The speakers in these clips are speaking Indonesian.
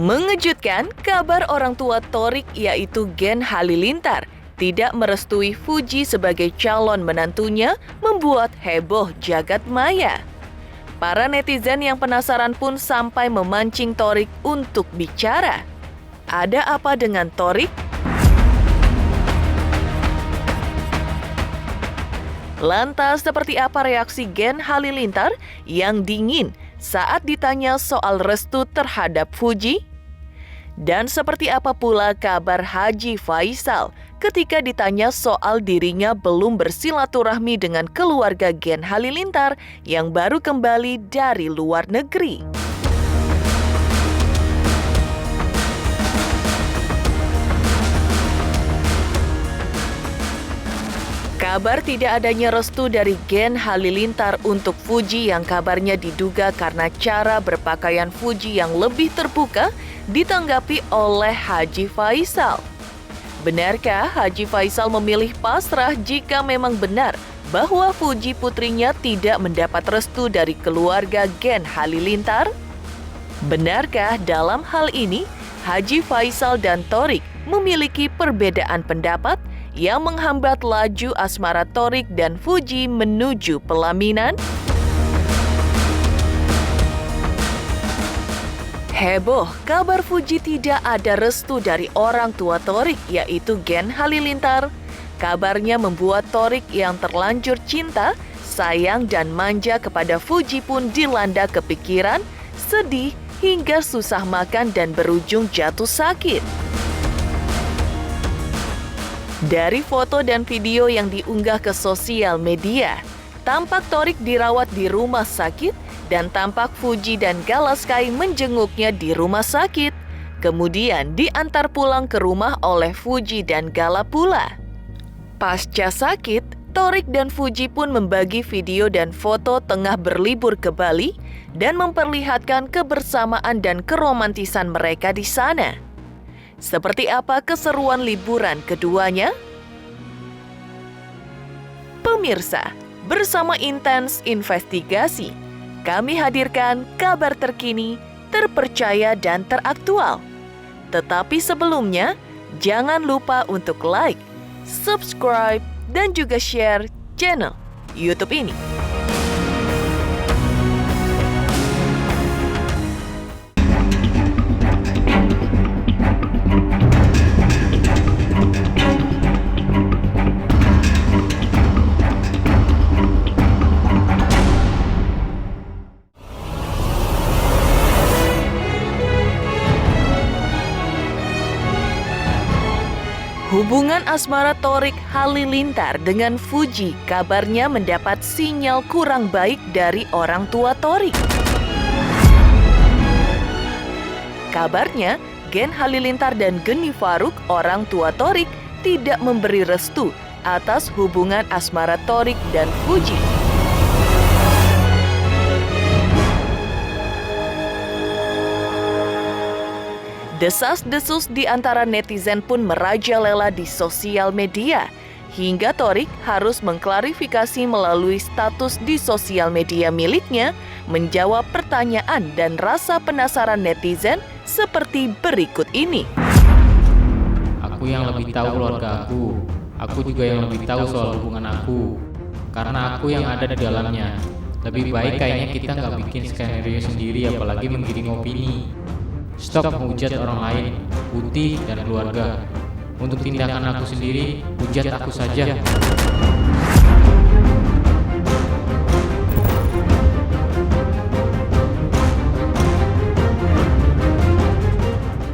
Mengejutkan, kabar orang tua Thorik yaitu Gen Halilintar tidak merestui Fuji sebagai calon menantunya membuat heboh jagat maya. Para netizen yang penasaran pun sampai memancing Thorik untuk bicara. Ada apa dengan Thorik? Lantas, seperti apa reaksi Gen Halilintar yang dingin saat ditanya soal restu terhadap Fuji? Dan seperti apa pula kabar Haji Faisal ketika ditanya soal dirinya belum bersilaturahmi dengan keluarga Gen Halilintar yang baru kembali dari luar negeri? Kabar tidak adanya restu dari Gen Halilintar untuk Fuji yang kabarnya diduga karena cara berpakaian Fuji yang lebih terbuka ditanggapi oleh Haji Faisal. Benarkah Haji Faisal memilih pasrah jika memang benar bahwa Fuji putrinya tidak mendapat restu dari keluarga Gen Halilintar? Benarkah dalam hal ini Haji Faisal dan Thorik memiliki perbedaan pendapat yang menghambat laju asmara Thorik dan Fuji menuju pelaminan? Heboh, kabar Fuji tidak ada restu dari orang tua Thorik yaitu Gen Halilintar. Kabarnya membuat Thorik yang terlanjur cinta, sayang dan manja kepada Fuji pun dilanda kepikiran, sedih hingga susah makan dan berujung jatuh sakit. Dari foto dan video yang diunggah ke sosial media, tampak Thorik dirawat di rumah sakit dan tampak Fuji dan Gala Sky menjenguknya di rumah sakit. Kemudian diantar pulang ke rumah oleh Fuji dan Gala pula. Pasca sakit, Thorik dan Fuji pun membagi video dan foto tengah berlibur ke Bali dan memperlihatkan kebersamaan dan keromantisan mereka di sana. Seperti apa keseruan liburan keduanya? Pemirsa, bersama Intens Investigasi, kami hadirkan kabar terkini, terpercaya dan teraktual. Tetapi sebelumnya, jangan lupa untuk like, subscribe, dan juga share channel YouTube ini. Hubungan asmara Thorik Halilintar dengan Fuji kabarnya mendapat sinyal kurang baik dari orang tua Thorik. Kabarnya, Gen Halilintar dan Geni Faruk, orang tua Thorik, tidak memberi restu atas hubungan asmara Thorik dan Fuji. Desas-desus di antara netizen pun merajalela di sosial media, hingga Thorik harus mengklarifikasi melalui status di sosial media miliknya, menjawab pertanyaan dan rasa penasaran netizen seperti berikut ini. Aku yang lebih tahu keluarga aku juga yang lebih tahu soal hubungan aku, karena aku yang ada di dalamnya. Lebih baik kayaknya kita nggak bikin skenario sendiri, apalagi menggiring opini. Stop menghujat orang lain, Putih dan keluarga. Untuk tindakan aku sendiri, hujat aku saja.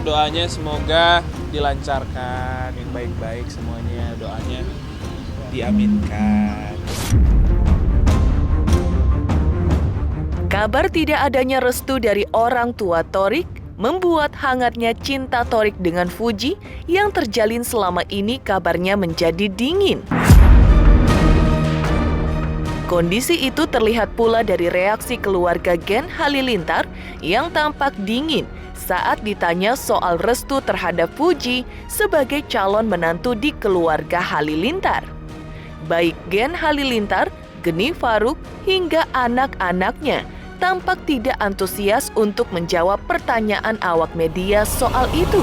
Doanya semoga dilancarkan, yang baik-baik semuanya, doanya diaminkan. Kabar tidak adanya restu dari orang tua Thorik membuat hangatnya cinta Thorik dengan Fuji yang terjalin selama ini kabarnya menjadi dingin. Kondisi itu terlihat pula dari reaksi keluarga Gen Halilintar yang tampak dingin saat ditanya soal restu terhadap Fuji sebagai calon menantu di keluarga Halilintar. Baik Gen Halilintar, Geni Faruk, hingga anak-anaknya tampak tidak antusias untuk menjawab pertanyaan awak media soal itu.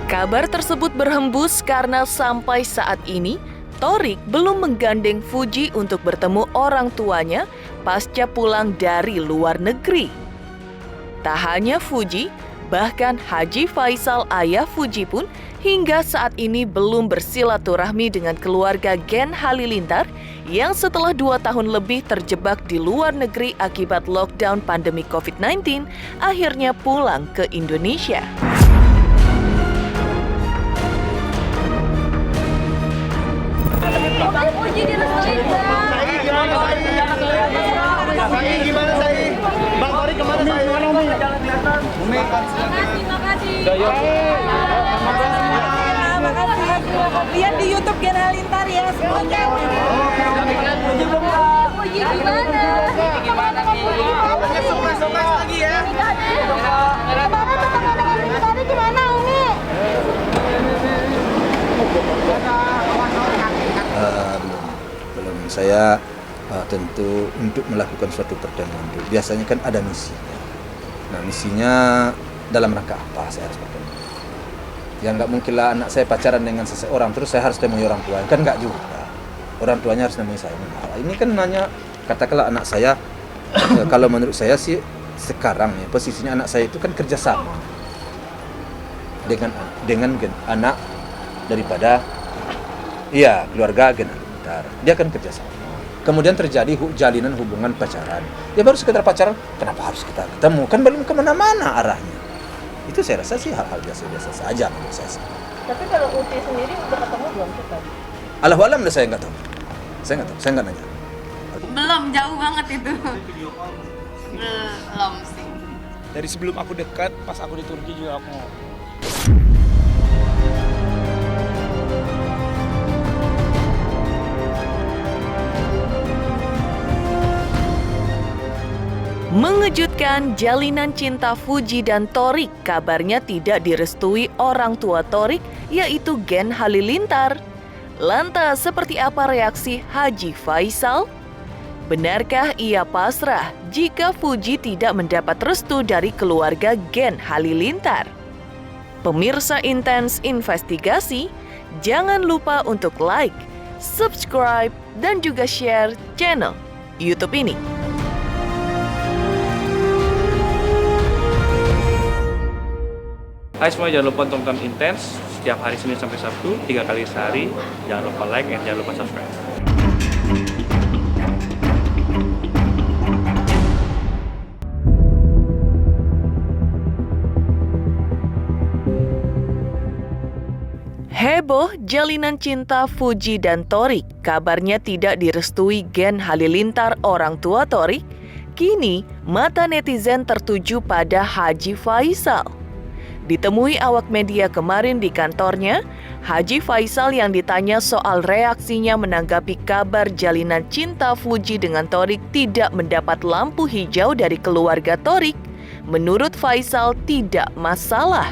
Kabar tersebut berhembus karena sampai saat ini Thorik belum menggandeng Fuji untuk bertemu orang tuanya pasca pulang dari luar negeri. Tak hanya Fuji, bahkan Haji Faisal ayah Fuji pun hingga saat ini belum bersilaturahmi dengan keluarga Gen Halilintar yang setelah 2 tahun lebih terjebak di luar negeri akibat lockdown pandemi COVID-19 akhirnya pulang ke Indonesia. Bang Fuji direstuin, Bang. Gimana saya? Bang Torik kemana saya? Makasih. Makasih. Lihat di YouTube Gen Halilintar ya semuanya. Fuji gimana nih? Surprise lagi ya. Bapak ketemu dengan Lintari gimana, Umi? Belum. Saya tentu untuk melakukan suatu pertemuan itu biasanya kan ada misinya. Nah, misinya dalam rangka apa saya harus bertemu? Ya nggak mungkin lah anak saya pacaran dengan seseorang terus saya harus temui orang tua, kan nggak juga. Orang tuanya harus temui saya. Nah, ini kan hanya katakanlah anak saya kalau menurut saya sih sekarang ya posisinya anak saya itu kan kerjasama dengan anak daripada keluarga Gen Halilintar. Dia kan kerjasama. Kemudian terjadi jalinan hubungan pacaran. Ya baru sekedar pacaran, kenapa harus kita ketemu? Kan belum kemana-mana arahnya. Itu saya rasa sih hal-hal biasa-biasa saja menurut saya. Tapi kalau Uti sendiri udah ketemu belum kita? Allahu alam saya nggak tahu. Saya nggak nanya. Belum, jauh banget itu. Belum sih. Dari sebelum aku dekat, pas aku di Turki juga aku mau. Mengejutkan, jalinan cinta Fuji dan Thorik kabarnya tidak direstui orang tua Thorik, yaitu Gen Halilintar. Lantas, seperti apa reaksi Haji Faisal? Benarkah ia pasrah jika Fuji tidak mendapat restu dari keluarga Gen Halilintar? Pemirsa Intens Investigasi, jangan lupa untuk like, subscribe, dan juga share channel YouTube ini. Hai semua, jangan lupa tonton Intens setiap hari Senin sampai Sabtu 3 kali sehari. Jangan lupa like dan jangan lupa subscribe. Heboh jalinan cinta Fuji dan Thorik kabarnya tidak direstui Gen Halilintar orang tua Thorik. Kini mata netizen tertuju pada Haji Faisal. Ditemui awak media kemarin di kantornya, Haji Faisal yang ditanya soal reaksinya menanggapi kabar jalinan cinta Fuji dengan Thorik tidak mendapat lampu hijau dari keluarga Thorik, menurut Faisal tidak masalah.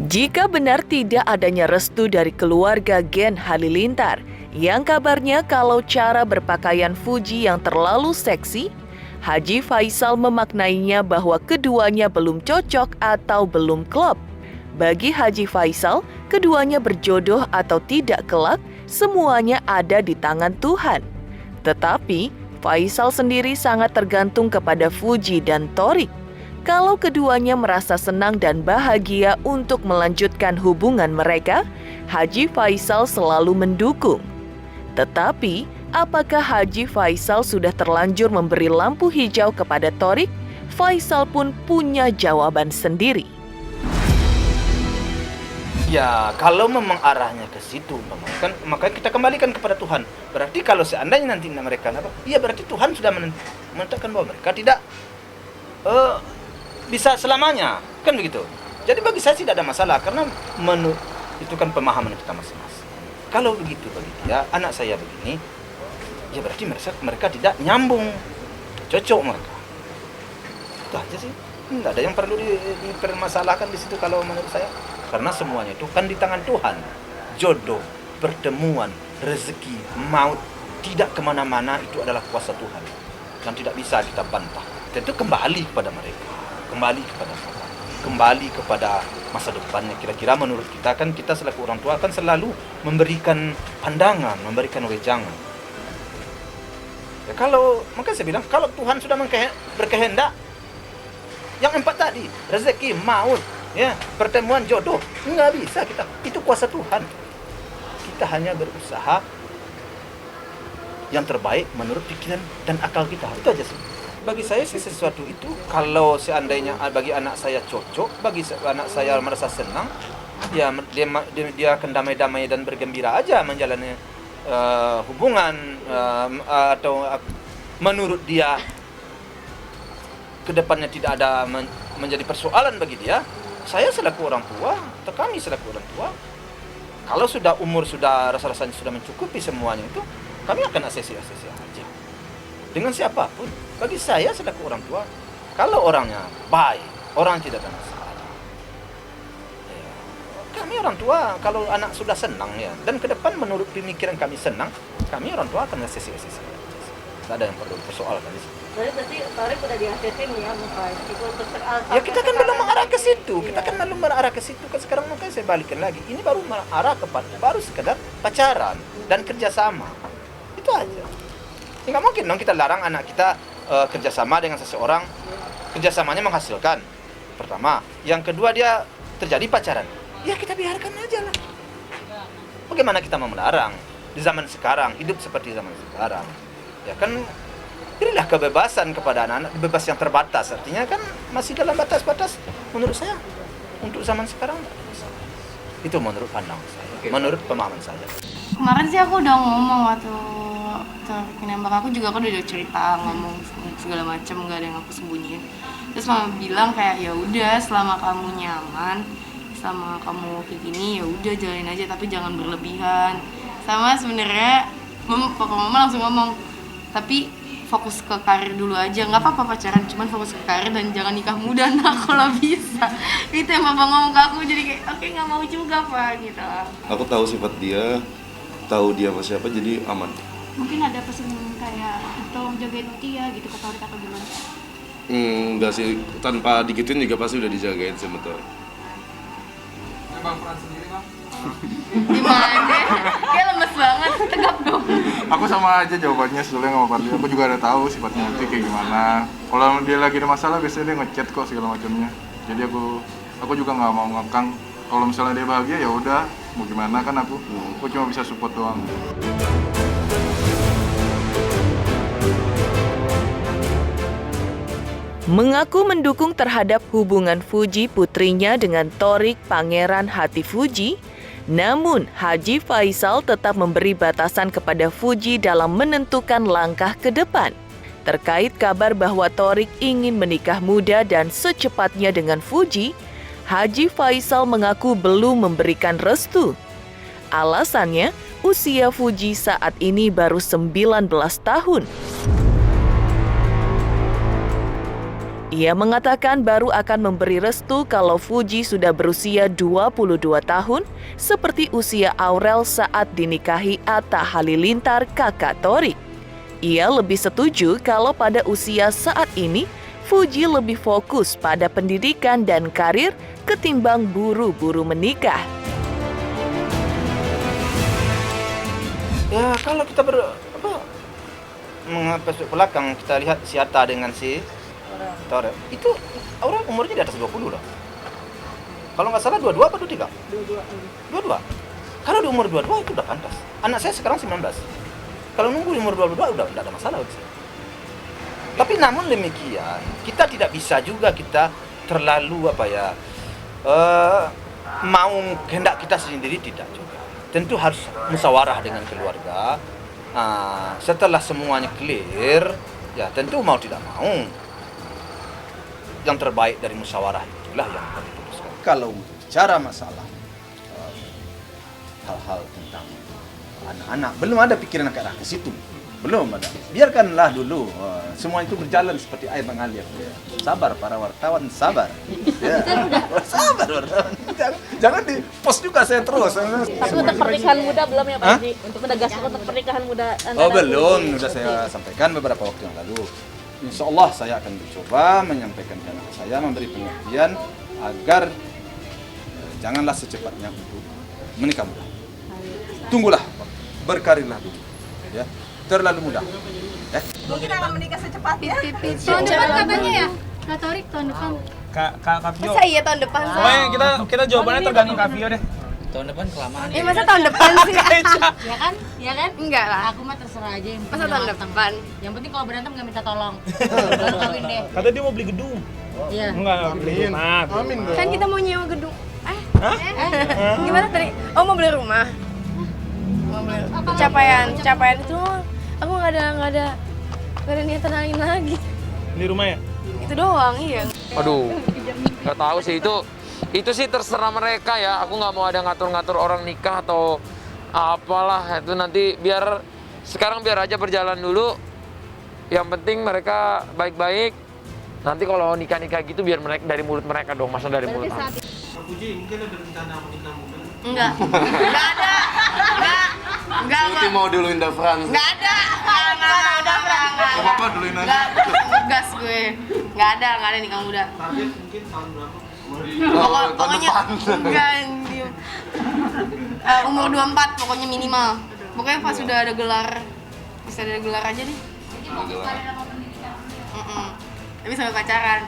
Jika benar tidak adanya restu dari keluarga Gen Halilintar, yang kabarnya kalau cara berpakaian Fuji yang terlalu seksi, Haji Faisal memaknainya bahwa keduanya belum cocok atau belum klop. Bagi Haji Faisal, keduanya berjodoh atau tidak kelak, semuanya ada di tangan Tuhan. Tetapi, Faisal sendiri sangat tergantung kepada Fuji dan Thorik. Kalau keduanya merasa senang dan bahagia untuk melanjutkan hubungan mereka, Haji Faisal selalu mendukung. Tetapi, apakah Haji Faisal sudah terlanjur memberi lampu hijau kepada Thorik? Faisal pun punya jawaban sendiri. Ya, kalau memang arahnya ke situ, kan maka kita kembalikan kepada Tuhan. Berarti kalau seandainya nanti mereka ya berarti Tuhan sudah menetapkan bahwa mereka tidak bisa selamanya, kan begitu. Jadi bagi saya tidak ada masalah karena itu kan pemahaman kita masing-masing. Kalau begitu bagi dia, anak saya begini, ya berarti mereka tidak nyambung, cocok mereka. Itu aja sih. Tidak ada yang perlu dipermasalahkan di situ kalau menurut saya. Karena semuanya itu kan di tangan Tuhan. Jodoh, pertemuan, rezeki, maut, tidak kemana-mana itu adalah kuasa Tuhan. Dan tidak bisa kita bantah. Tentu kembali kepada mereka. Kembali kepada Tuhan. Kembali kepada masa depannya. Kira-kira menurut kita kan kita selaku orang tua kan selalu memberikan pandangan, memberikan wejangan. Ya, makanya saya bilang kalau Tuhan sudah berkehendak, yang 4 tadi, rezeki, maut, ya, pertemuan, jodoh, nggak bisa kita. Itu kuasa Tuhan. Kita hanya berusaha yang terbaik menurut pikiran dan akal kita. Itu aja sih. Bagi saya sih sesuatu itu kalau seandainya bagi anak saya cocok, bagi anak saya merasa senang, ya dia akan damai-damai dan bergembira aja menjalani hubungan atau menurut dia kedepannya tidak ada menjadi persoalan bagi dia. Saya selaku orang tua atau kami selaku orang tua, kalau sudah umur rasa-rasanya sudah mencukupi semuanya itu, kami akan asesi aja dengan siapapun. Bagi saya selaku orang tua, kalau orangnya baik, orang tidak ada masalah, ya, kami orang tua kalau anak sudah senang ya, dan ke depan menurut pemikiran kami senang, kami orang tua akan asesi aja. Tidak ada yang perlu persoalkan di situ. Berarti Torik udah diasesin ya, Ya kita kan belum mengarah ke situ. Kita kan belum mengarah ke situ. Kan sekarang makanya saya balikin lagi. Ini baru mengarah kepada baru sekedar pacaran dan kerjasama. Itu aja. Ya, nggak mungkin dong kita larang anak kita kerjasama dengan seseorang. Kerjasamanya menghasilkan. Pertama. Yang kedua dia terjadi pacaran. Ya kita biarkan aja lah. Bagaimana kita mau melarang di zaman sekarang, hidup seperti zaman sekarang. Ya kan berilah kebebasan kepada anak-anak, bebas yang terbatas. Artinya kan masih dalam batas-batas menurut saya. Untuk zaman sekarang tidak ada masalah. Itu menurut pandang saya, menurut pemahaman saya. Kemarin sih aku udah ngomong waktu nembak aku juga, aku udah cerita, ngomong segala macam, nggak ada yang aku sembunyiin. Terus mama bilang kayak ya udah selama kamu nyaman, selama kamu kayak gini ya udah jalanin aja tapi jangan berlebihan. Sama sebenarnya papa mama langsung ngomong, tapi fokus ke karir dulu aja, nggak apa-apa pacaran, cuman fokus ke karir dan jangan nikah muda nah kalau bisa. Itu yang papa ngomong ke aku, jadi kayak oke, nggak mau juga pak gitu. Aku tahu sifat dia, tahu dia sama siapa, jadi aman. Mungkin ada pesan kayak tolong jagain dia gitu ke Torik atau gimana? Enggak sih, tanpa digituin juga pasti udah dijagain sama Torik. Bang Fran sendiri bang? Gimana? Kayak lemes banget, tegap dong. Aku sama aja jawabannya sebetulnya sama Fadli. Aku juga ada tahu sifatnya nanti kayak gimana. Kalau dia lagi ada masalah biasanya dia ngechat kok segala macamnya. Jadi aku juga nggak mau ngekang. Kalau misalnya dia bahagia ya udah, mau gimana kan aku cuma bisa support doang. Mengaku mendukung terhadap hubungan Fuji putrinya dengan Torik Pangeran Hati Fuji, namun Haji Faisal tetap memberi batasan kepada Fuji dalam menentukan langkah ke depan. Terkait kabar bahwa Torik ingin menikah muda dan secepatnya dengan Fuji, Haji Faisal mengaku belum memberikan restu. Alasannya, usia Fuji saat ini baru 19 tahun. Ia mengatakan baru akan memberi restu kalau Fuji sudah berusia 22 tahun, seperti usia Aurel saat dinikahi Atta Halilintar, kakak Torik. Ia lebih setuju kalau pada usia saat ini, Fuji lebih fokus pada pendidikan dan karir ketimbang buru-buru menikah. Ya kalau kita mengapa belakang kita lihat si Atta dengan si Torik, itu orang umurnya di atas 20 loh. Kalau nggak salah 22 apa 23? 22. Kalau di umur 22 itu udah pantas. Anak saya sekarang 19. Kalau nunggu di umur 22 udah nggak ada masalah bagi saya. Tapi namun demikian, kita tidak bisa juga kita terlalu mau kehendak kita sendiri, tidak juga. Tentu harus musyawarah dengan keluarga. Setelah semuanya clear, ya tentu mau tidak mau, yang terbaik dari musyawarah itulah yang akan diputuskan. Kalau bicara masalah hal-hal tentang anak-anak, belum ada pikiran ke arah ke situ. Belum ada. Biarkanlah dulu. Semua itu berjalan seperti air mengalir. Sabar para wartawan, sabar. Ya. Sabar wartawan. Jangan di post juga saya terus. Tapi untuk pernikahan muda belum ya Pak Haji? Untuk menegaskan untuk pernikahan muda Oh belum, sudah saya sampaikan beberapa waktu yang lalu. Insya Allah saya akan mencoba menyampaikan ke anak saya, memberi pengertian agar janganlah secepatnya untuk menikah muda. Tunggulah, berkarirlah dulu. Ya, terlalu mudah. Mungkin akan menikah secepatnya. Tahun depan katanya ya? Kak Torik tahun depan. Kak Vio. Masa iya tahun depan? Pokoknya kita jawabannya tergantung Kak Vio deh. Tahun depan kelamaan. Masa tahun depan sih? Ya kan? Ya kan? Enggak lah. Aku mah terserah aja yang Masa tahun depan? Yang penting kalau berantem nggak minta tolong. Baru kawin deh. Kata dia mau beli gedung. Iya. Enggak, beli rumah. Amin dong. Kan kita mau nyewa gedung. Gimana tadi? Oh mau beli rumah. Mau beli. Capaian itu aku nggak ada niatan lain lagi. Beli rumah ya? Itu doang, iya. Aduh, nggak tahu sih itu sih terserah mereka ya. Aku nggak mau ada ngatur-ngatur orang nikah atau apalah itu nanti sekarang biar aja berjalan dulu. Yang penting mereka baik-baik. Nanti kalau nikah-nikah gitu biar mereka dari mulut mereka dong, masa dari mulut aku. Kak Puji, mungkin ada rencana menikah muda? Enggak ada. Enggak. Berarti mau duluin Da Frans. Enggak ada. Gak apa-apa, duluin aja. Gas gue. Enggak ada nikah muda. Target mungkin tahun berapa? Pokoknya enggak diem. Umur 24 pokoknya minimal. Pokoknya pas sudah ada gelar. Bisa ada gelar aja deh. Tapi sampai pacaran.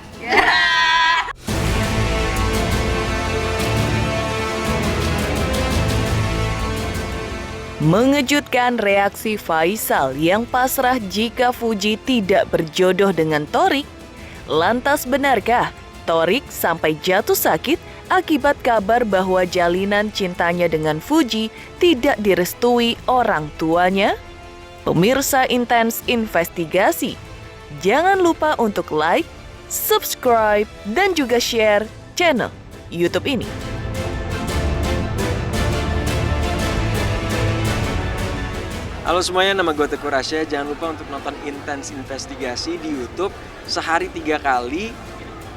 Mengejutkan reaksi Faisal yang pasrah jika Fuji tidak berjodoh dengan Torik. Lantas benarkah Torik sampai jatuh sakit akibat kabar bahwa jalinan cintanya dengan Fuji tidak direstui orang tuanya? Pemirsa Intens Investigasi, jangan lupa untuk like, subscribe, dan juga share channel YouTube ini. Halo semuanya, nama gue Teguh Rasya. Jangan lupa untuk nonton Intens Investigasi di YouTube sehari 3 kali.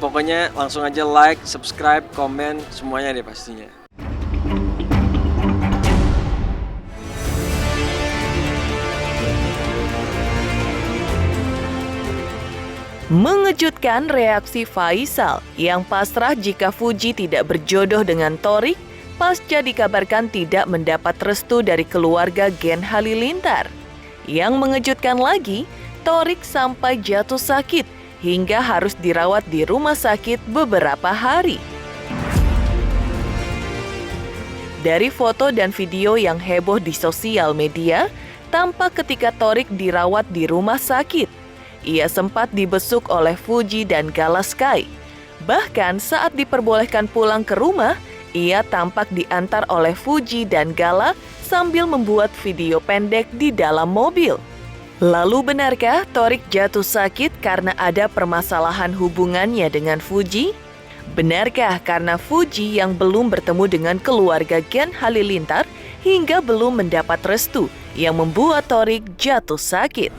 Pokoknya langsung aja like, subscribe, komen, semuanya deh pastinya. Mengejutkan reaksi Faisal yang pasrah jika Fuji tidak berjodoh dengan Torik pasca dikabarkan tidak mendapat restu dari keluarga Gen Halilintar. Yang mengejutkan lagi, Torik sampai jatuh sakit hingga harus dirawat di rumah sakit beberapa hari. Dari foto dan video yang heboh di sosial media, tampak ketika Torik dirawat di rumah sakit. Ia sempat dibesuk oleh Fuji dan Gala Sky. Bahkan saat diperbolehkan pulang ke rumah, ia tampak diantar oleh Fuji dan Gala sambil membuat video pendek di dalam mobil. Lalu benarkah Torik jatuh sakit karena ada permasalahan hubungannya dengan Fuji? Benarkah karena Fuji yang belum bertemu dengan keluarga Gen Halilintar hingga belum mendapat restu yang membuat Torik jatuh sakit?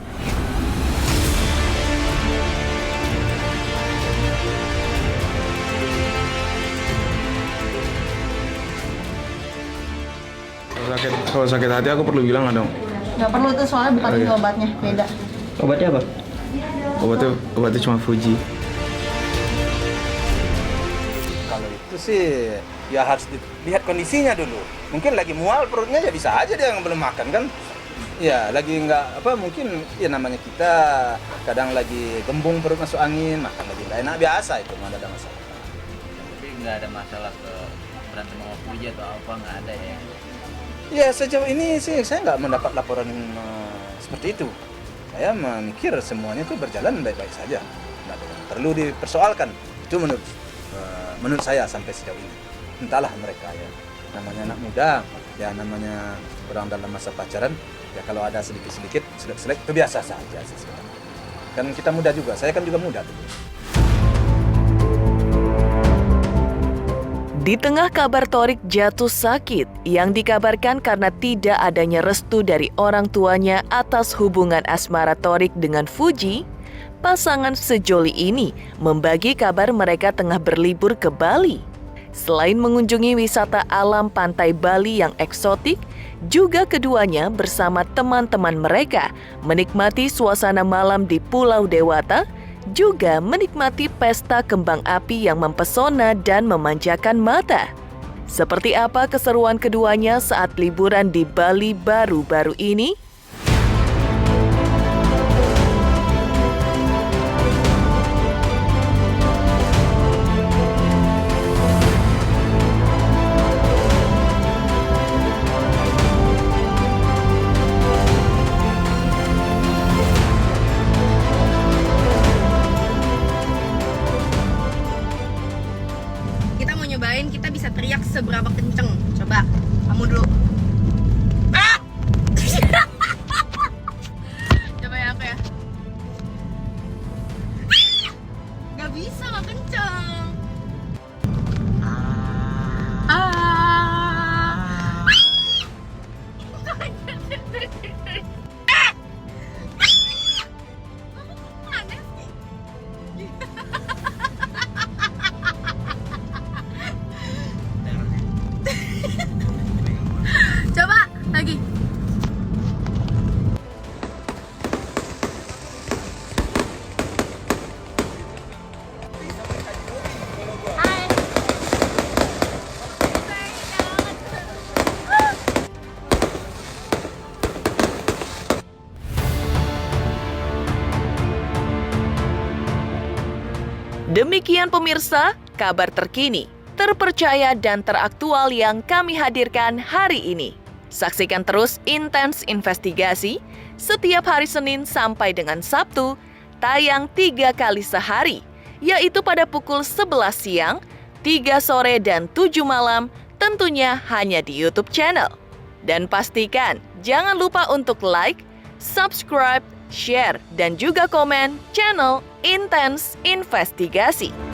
Kalau sakit hati aku perlu bilang nggak dong? Nggak perlu tuh soalnya bukan ini obatnya, beda. Obatnya apa? Obatnya cuma Fuji. Kalau itu sih ya harus dilihat kondisinya dulu. Mungkin lagi mual perutnya ya bisa aja dia yang belum makan kan. Ya lagi nggak mungkin ya namanya kita kadang lagi gembung perut masuk angin, makan lagi nggak enak, biasa itu nggak ada masalah. Tapi nggak ada masalah ke berantem sama Fuji atau apa, nggak ada ya? Ya sejauh ini sih saya nggak mendapat laporan seperti itu. Saya memikir semuanya itu berjalan baik-baik saja, nggak perlu dipersoalkan. Itu menurut saya sampai sejauh ini. Entahlah mereka ya, namanya anak muda, ya namanya orang dalam masa pacaran, ya kalau ada sedikit-sedikit selek-selek itu biasa saja sih sebenarnya. Kan kita muda juga, saya kan juga muda tuh. Di tengah kabar Thorik jatuh sakit yang dikabarkan karena tidak adanya restu dari orang tuanya atas hubungan asmara Thorik dengan Fuji, pasangan sejoli ini membagi kabar mereka tengah berlibur ke Bali. Selain mengunjungi wisata alam pantai Bali yang eksotik, juga keduanya bersama teman-teman mereka menikmati suasana malam di Pulau Dewata, juga menikmati pesta kembang api yang mempesona dan memanjakan mata. Seperti apa keseruan keduanya saat liburan di Bali baru-baru ini? Kita mau nyobain kita bisa teriak seberapa kenceng. Coba, kamu dulu. Coba ya aku ya. Gak bisa, gak kenceng. Coba lagi. Demikian pemirsa, kabar terkini, terpercaya dan teraktual yang kami hadirkan hari ini. Saksikan terus Intens Investigasi setiap hari Senin sampai dengan Sabtu, tayang 3 kali sehari, yaitu pada pukul 11 siang, 3 sore dan 7 malam, tentunya hanya di YouTube channel. Dan pastikan jangan lupa untuk like, subscribe, share, dan juga komen channel Intens Investigasi.